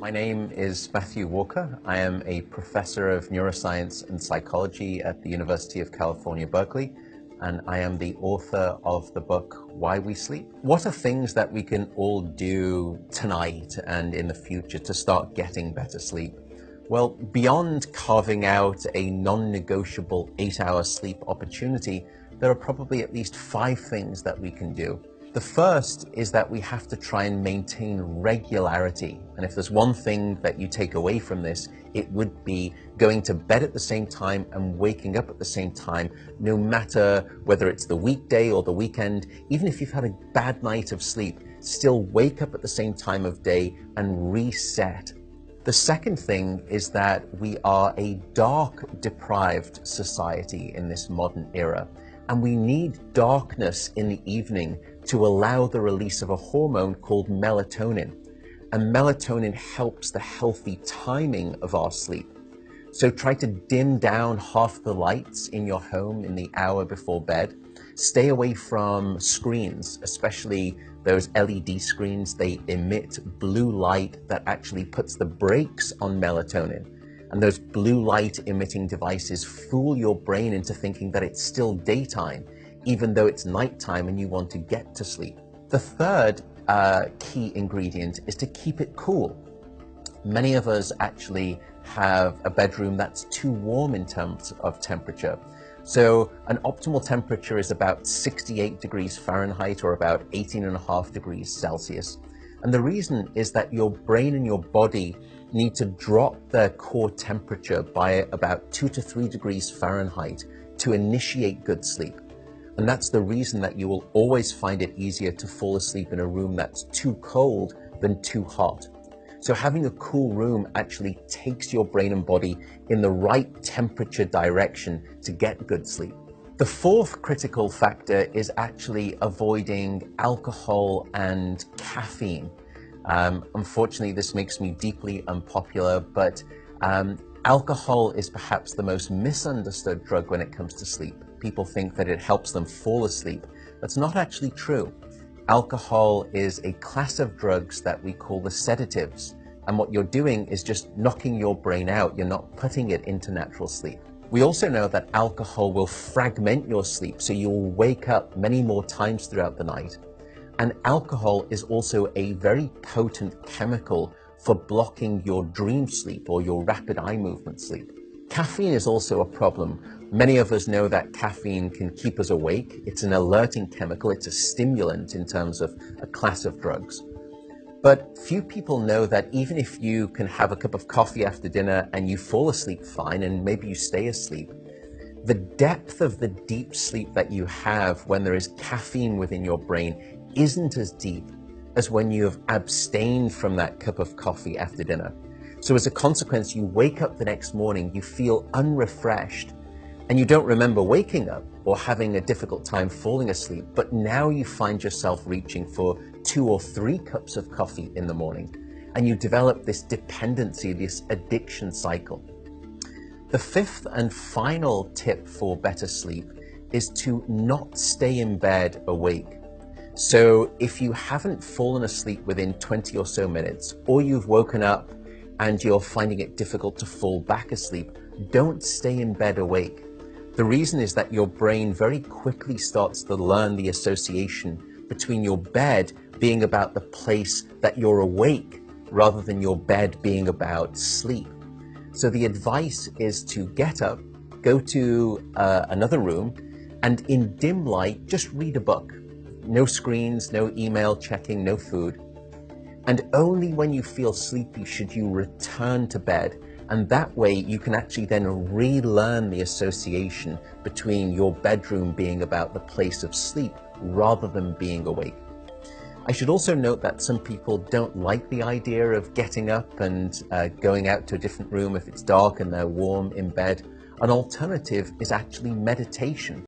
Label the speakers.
Speaker 1: My name is Matthew Walker. I am a professor of neuroscience and psychology at the University of California, Berkeley, and I am the author of the book, Why We Sleep. What are things that we can all do tonight and in the future to start getting better sleep? Well, beyond carving out a non-negotiable 8-hour sleep opportunity, there are probably at least 5 things that we can do. The first is that we have to try and maintain regularity. And if there's one thing that you take away from this, it would be going to bed at the same time and waking up at the same time, no matter whether it's the weekday or the weekend. Even if you've had a bad night of sleep, still wake up at the same time of day and reset. The second thing is that we are a dark-deprived society in this modern era, and we need darkness in the evening to allow the release of a hormone called melatonin. And melatonin helps the healthy timing of our sleep. So try to dim down half the lights in your home in the hour before bed. Stay away from screens, especially those LED screens. They emit blue light that actually puts the brakes on melatonin. And those blue light emitting devices fool your brain into thinking that it's still daytime, even though it's nighttime and you want to get to sleep. The third key ingredient is to keep it cool. Many of us actually have a bedroom that's too warm in terms of temperature. So an optimal temperature is about 68 degrees Fahrenheit or about 18.5 degrees Celsius. And the reason is that your brain and your body need to drop their core temperature by about 2 to 3 degrees Fahrenheit to initiate good sleep. And that's the reason that you will always find it easier to fall asleep in a room that's too cold than too hot. So having a cool room actually takes your brain and body in the right temperature direction to get good sleep. The fourth critical factor is actually avoiding alcohol and caffeine. Unfortunately, this makes me deeply unpopular, but alcohol is perhaps the most misunderstood drug when it comes to sleep. People think that it helps them fall asleep. That's not actually true. Alcohol is a class of drugs that we call the sedatives. And what you're doing is just knocking your brain out. You're not putting it into natural sleep. We also know that alcohol will fragment your sleep, so you'll wake up many more times throughout the night. And alcohol is also a very potent chemical for blocking your dream sleep or your rapid eye movement sleep. Caffeine is also a problem. Many of us know that caffeine can keep us awake. It's an alerting chemical. It's a stimulant in terms of a class of drugs. But few people know that even if you can have a cup of coffee after dinner and you fall asleep fine and maybe you stay asleep, the depth of the deep sleep that you have when there is caffeine within your brain isn't as deep as when you have abstained from that cup of coffee after dinner. So as a consequence, you wake up the next morning, you feel unrefreshed, and you don't remember waking up or having a difficult time falling asleep, but now you find yourself reaching for 2 or 3 cups of coffee in the morning, and you develop this dependency, this addiction cycle. The fifth and final tip for better sleep is to not stay in bed awake. So if you haven't fallen asleep within 20 or so minutes, or you've woken up and you're finding it difficult to fall back asleep, don't stay in bed awake. The reason is that your brain very quickly starts to learn the association between your bed being about the place that you're awake rather than your bed being about sleep. So the advice is to get up, go to another room, and in dim light, just read a book. No screens, no email checking, no food. And only when you feel sleepy should you return to bed. And that way you can actually then relearn the association between your bedroom being about the place of sleep rather than being awake. I should also note that some people don't like the idea of getting up and going out to a different room if it's dark and they're warm in bed. An alternative is actually meditation.